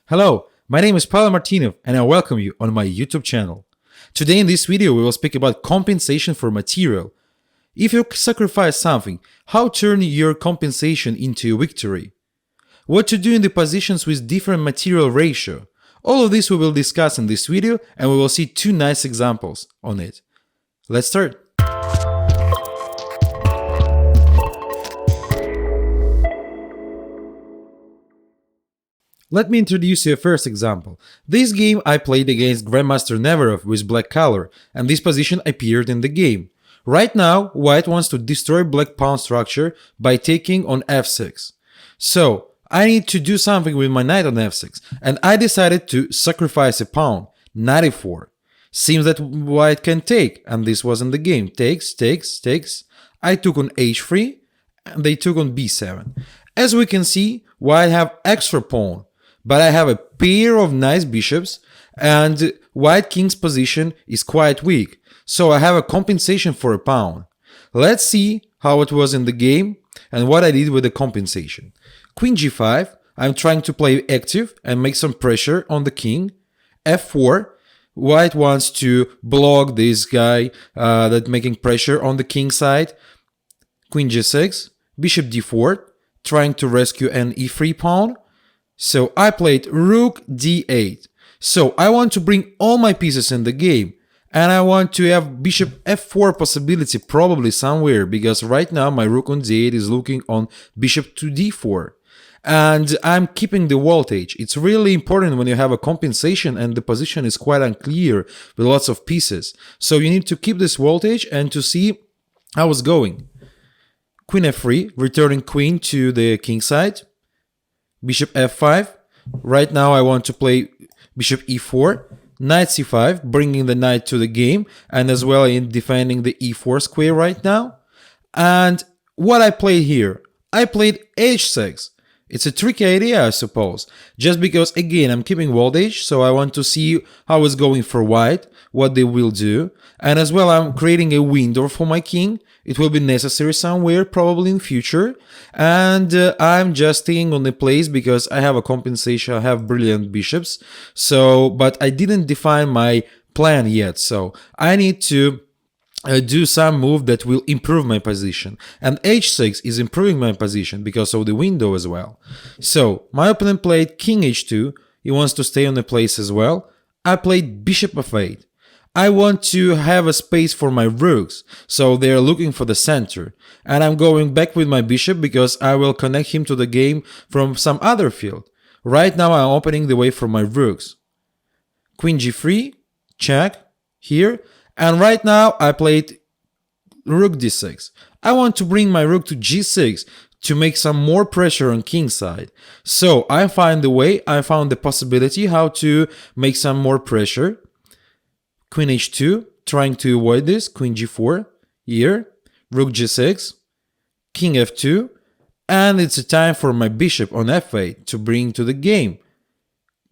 Hello, my name is Pavel Martinov and I welcome you on my YouTube channel. Today in this video we will speak about compensation for material. If you sacrifice something, how turn your compensation into a victory? What to do in the positions with different material ratio? All of this we will discuss in this video and we will see two nice examples on it. Let's start. Let me introduce you a first example. This game I played against Grandmaster Neverov with black color, and this position appeared in the game. Right now, white wants to destroy black pawn structure by taking on f6. So, I need to do something with my knight on f6, and I decided to sacrifice a pawn, knight e4. Seems that white can take, and this was in the game. Takes. I took on h3, and they took on b7. As we can see, white have extra pawn. But I have a pair of nice bishops and white king's position is quite weak, so I have a compensation for a pawn. Let's see how it was in the game and what I did with the compensation. Queen g5, I'm trying to play active and make some pressure on the king. f4, white wants to block this guy that making pressure on the king side. Queen g6, bishop d4, trying to rescue an e3 pawn. So I played rook d8. So I want to bring all my pieces in the game. And I want to have bishop f4 possibility probably somewhere. Because right now my rook on d8 is looking on bishop to d4. And I'm keeping the voltage. It's really important when you have a compensation and the position is quite unclear with lots of pieces. So you need to keep this voltage and to see how it's going. Queen f3, returning queen to the king side. Bishop f5. Right now I want to play bishop e4. Knight c5, bringing the knight to the game, and as well in defending the e4 square right now. And what I played here? I played h6. It's a tricky idea, I suppose. Just because, again, I'm keeping voltage, so I want to see how it's going for white, what they will do. And as well, I'm creating a window for my king. It will be necessary somewhere, probably in future. And I'm just staying on the place because I have a compensation, I have brilliant bishops. So, but I didn't define my plan yet. So I need to do some move that will improve my position, and h6 is improving my position because of the window as well. So my opponent played king h2. He wants to stay on the place as well. I played bishop f8. I want to have a space for my rooks, so they're looking for the center, and I'm going back with my bishop because I will connect him to the game from some other field. Right now I'm opening the way for my rooks. Queen g3, check here. And right now I played rook d6. I want to bring my rook to g6 to make some more pressure on king side. So I found the way, I found the possibility how to make some more pressure. Queen h2, trying to avoid this. Queen g4, here. Rook g6, king f2. And it's a time for my bishop on f8 to bring to the game.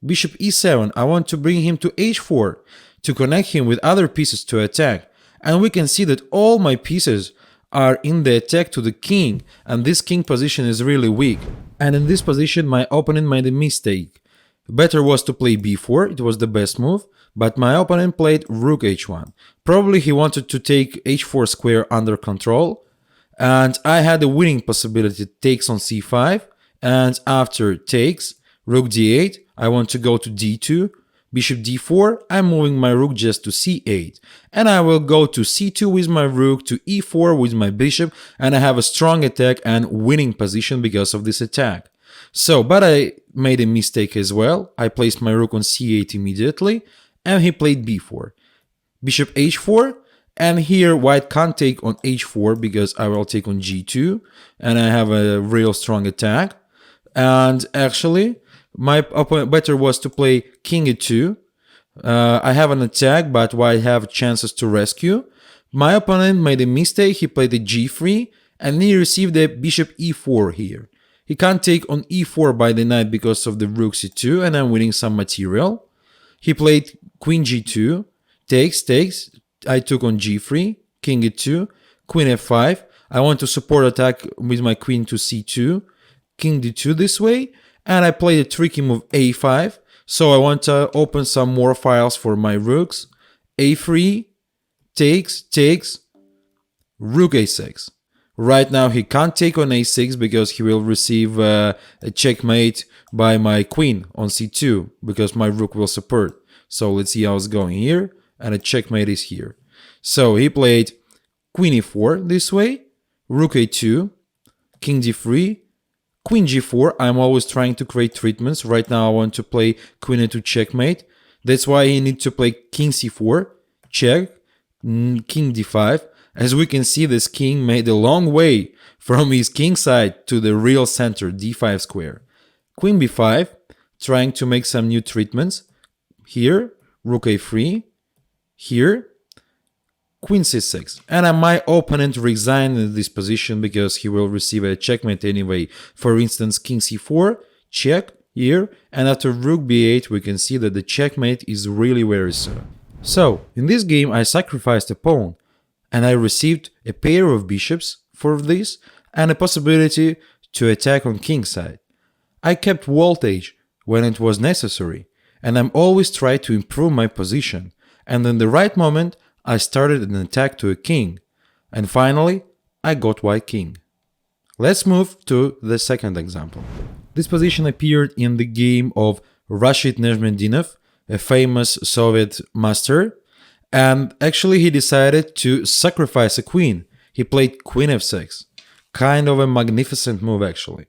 Bishop e7, I want to bring him to h4. To connect him with other pieces to attack. And we can see that all my pieces are in the attack to the king, and this king position is really weak. And in this position my opponent made a mistake. Better was to play b4, it was the best move, but my opponent played rook h1. Probably he wanted to take h4 square under control, and I had a winning possibility. Takes on c5, and after takes, rook d8, I want to go to d2, bishop d4, I'm moving my rook just to c8. And I will go to c2 with my rook, to e4 with my bishop, and I have a strong attack and winning position because of this attack. So, but I made a mistake as well. I placed my rook on c8 immediately, and he played b4. Bishop h4, and here white can't take on h4 because I will take on g2, and I have a real strong attack. And actually, my opponent better was to play king e2. I have an attack, but white have chances to rescue. My opponent made a mistake. He played a g3, and he received a bishop e4 here. He can't take on e4 by the knight because of the rook c2, and I'm winning some material. He played queen g2, takes. I took on g3, king e2, queen f5. I want to support attack with my queen to c2, king d2 this way. And I played a tricky move a5, So I want to open some more files for my rooks. A3, takes, rook a6. Right now he can't take on a6 because he will receive a checkmate by my queen on c2 because my rook will support. So let's see how it's going here, and a checkmate is here. So he played queen e4 this way, rook a2, king d3, queen g4. I'm always trying to create treatments. Right now I want to play queen a2 checkmate. That's why he needs to play king c4, check, king d5. As we can see, this king made a long way from his king side to the real center, d5 square. Queen b5, trying to make some new treatments. Here, rook a3, here, queen c6. And my opponent resigned in this position because he will receive a checkmate anyway. For instance, king c4, check, here, and after rook b8 we can see that the checkmate is really very soon. So, in this game I sacrificed a pawn, and I received a pair of bishops for this and a possibility to attack on king side. I kept voltage when it was necessary, and I'm always trying to improve my position, and in the right moment I started an attack to a king, and finally I got white king. Let's move to the second example. This position appeared in the game of Rashid Nejmedinov, a famous Soviet master, and actually he decided to sacrifice a queen. He played queen f6. Kind of a magnificent move actually.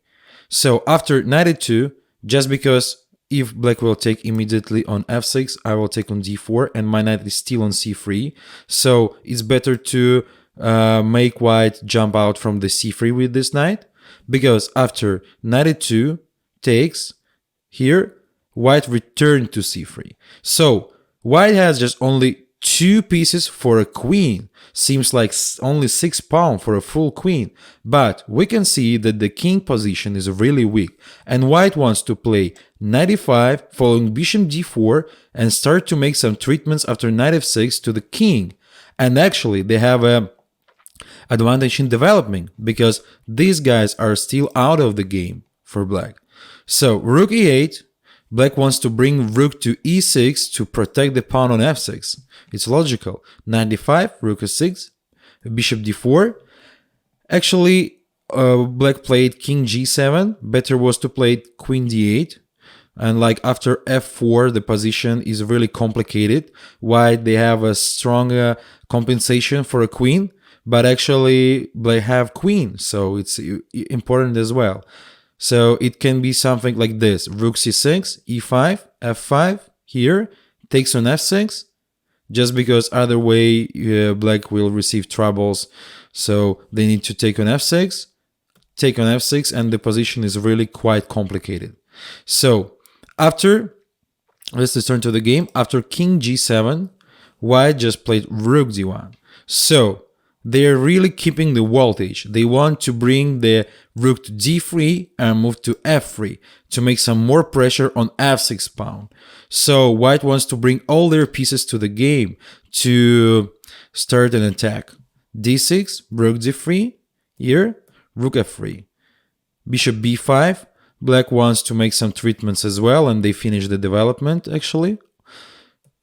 So after knight e2, just because if black will take immediately on f6, I will take on d4 and my knight is still on c3. So it's better to make white jump out from the c3 with this knight, because after knight e2 takes, here white returned to c3. So white has just only 2 pieces for a queen. Seems like only 6 pawns for a full queen, but we can see that the king position is really weak, and white wants to play knight e5 following bishop d4 and start to make some treatments after knight f6 to the king. And actually they have a advantage in developing because these guys are still out of the game for black. So rook e8, black wants to bring rook to e6 to protect the pawn on f6. It's logical. Knight d5, rook e6, bishop d4. Actually, black played king g7. Better was to play queen d8. And like after f4, the position is really complicated. White, they have a strong compensation for a queen, but actually they have queen, so it's important as well. So it can be something like this: rook c6, e5, f5, here, takes on f6, just because other way black will receive troubles. So they need to take on f6, take on f6, and the position is really quite complicated. So after, let's return to the game. After king g7, white just played rook d1. So they're really keeping the voltage. They want to bring the rook to d3 and move to f3 to make some more pressure on f6 pawn. So white wants to bring all their pieces to the game to start an attack. d6, rook d3, here, rook f3. Bishop b5, black wants to make some treatments as well, and they finish the development actually.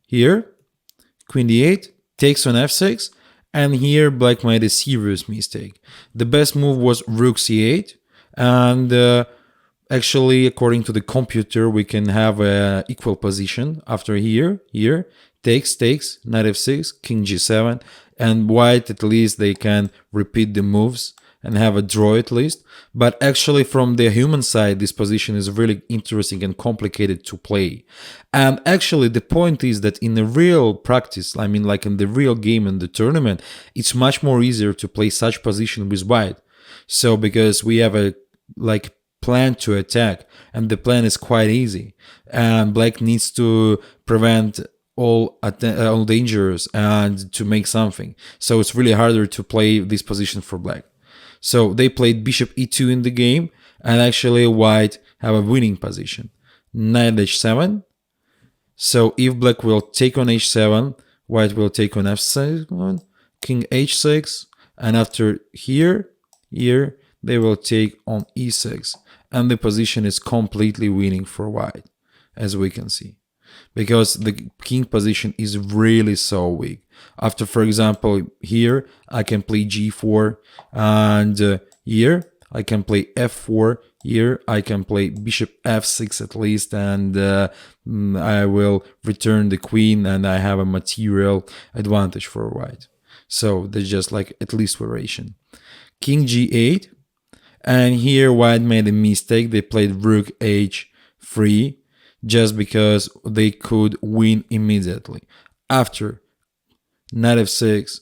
Here, queen d8, takes on f6, and here black made a serious mistake. The best move was rook c8, and actually according to the computer we can have an equal position after here, takes, knight f6, king g7, and white at least they can repeat the moves and have a draw at least. But actually from the human side this position is really interesting and complicated to play. And actually the point is that in the real practice, I mean like in the real game in the tournament, it's much more easier to play such position with white. So because we have a like plan to attack, and the plan is quite easy, and black needs to prevent all dangers and to make something. So it's really harder to play this position for black. So they played bishop e2 in the game, and actually white have a winning position. Knight h7. So if black will take on h7, white will take on f7, king h6, and after here, they will take on e6. And the position is completely winning for white. as we can see, because the king position is really so weak. After, for example, here I can play g4, and here I can play f4, here I can play bishop f6 at least, and I will return the queen, and I have a material advantage for white. So that's just like at least variation. King g8, and here white made a mistake. They played rook h3 just because they could win immediately. After knight f6,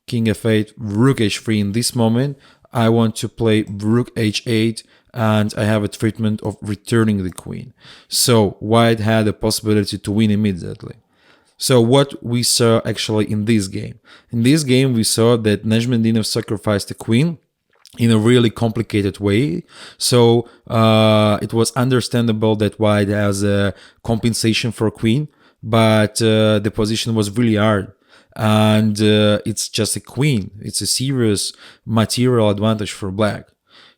king f8, rook h3. In this moment, I want to play rook h8, and I have a treatment of returning the queen. So white had a possibility to win immediately. So what we saw actually in this game? In this game, we saw that Najmedinov sacrificed the queen in a really complicated way. So it was understandable that white has a compensation for queen, but the position was really hard. And it's just a queen. It's a serious material advantage for black.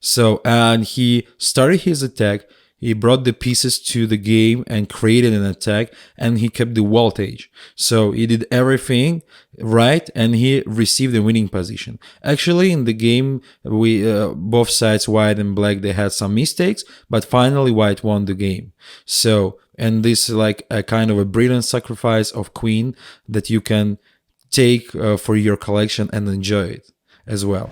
So, and he started his attack. He brought the pieces to the game and created an attack, and he kept the voltage. So he did everything right, and he received the winning position. Actually, in the game, we both sides, white and black, they had some mistakes, but finally white won the game. So, and this is like a kind of a brilliant sacrifice of queen that you can take for your collection and enjoy it as well.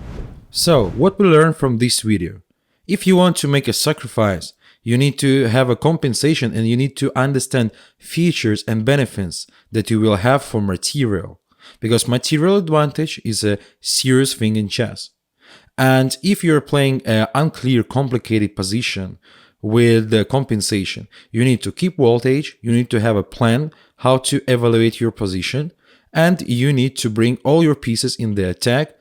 So, what we learned from this video? If you want to make a sacrifice, you need to have a compensation, and you need to understand features and benefits that you will have for material, because material advantage is a serious thing in chess. And if you're playing an unclear, complicated position with the compensation, you need to keep voltage, you need to have a plan how to evaluate your position, and you need to bring all your pieces in the attack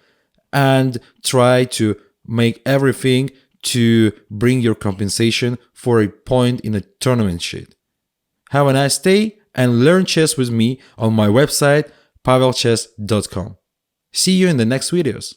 and try to make everything to bring your compensation for a point in a tournament sheet. Have a nice day and learn chess with me on my website PavelChess.com. See you in the next videos.